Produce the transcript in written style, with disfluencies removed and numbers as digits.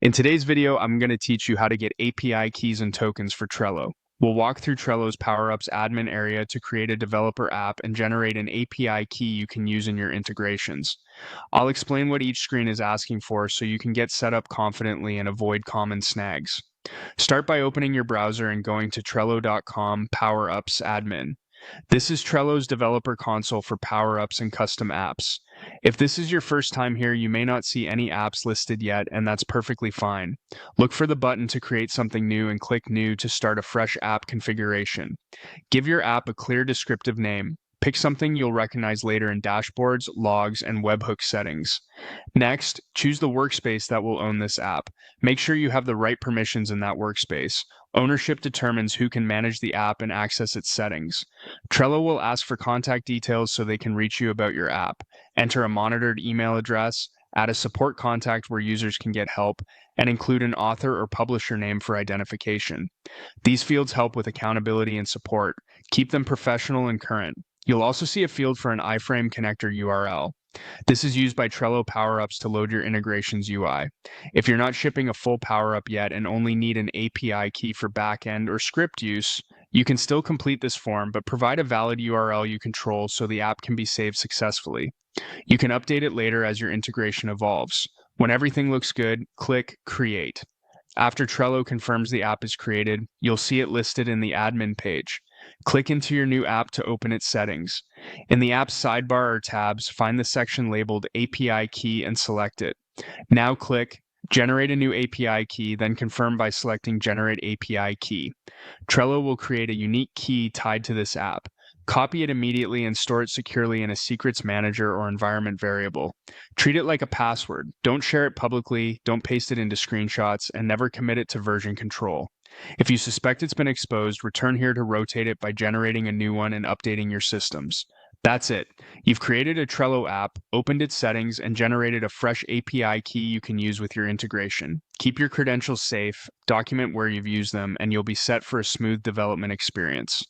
In today's video, I'm going to teach you how to get API keys and tokens for Trello. We'll walk through Trello's PowerUps admin area to create a developer app and generate an API key you can use in your integrations. I'll explain what each screen is asking for so you can get set up confidently and avoid common snags. Start by opening your browser and going to Trello.com PowerUps admin. This is Trello's developer console for Power-Ups and custom apps. If this is your first time here, you may not see any apps listed yet, and that's perfectly fine. Look for the button to create something new and click New to start a fresh app configuration. Give your app a clear descriptive name. Pick something you'll recognize later in dashboards, logs, and webhook settings. Next, choose the workspace that will own this app. Make sure you have the right permissions in that workspace. Ownership determines who can manage the app and access its settings. Trello will ask for contact details so they can reach you about your app. Enter a monitored email address, add a support contact where users can get help, and include an author or publisher name for identification. These fields help with accountability and support. Keep them professional and current. You'll also see a field for an iframe connector URL. This is used by Trello PowerUps to load your integrations UI. If you're not shipping a full PowerUp yet and only need an API key for backend or script use, you can still complete this form, but provide a valid URL you control so the app can be saved successfully. You can update it later as your integration evolves. When everything looks good, click Create. After Trello confirms the app is created, you'll see it listed in the admin page. Click into your new app to open its settings. In the app's sidebar or tabs, find the section labeled API Key and select it. Now click Generate a new API key, then confirm by selecting Generate API Key. Trello will create a unique key tied to this app. Copy it immediately and store it securely in a secrets manager or environment variable. Treat it like a password. Don't share it publicly, don't paste it into screenshots, and never commit it to version control. If you suspect it's been exposed, return here to rotate it by generating a new one and updating your systems. That's it. You've created a Trello app, opened its settings, and generated a fresh API key you can use with your integration. Keep your credentials safe, document where you've used them, and you'll be set for a smooth development experience.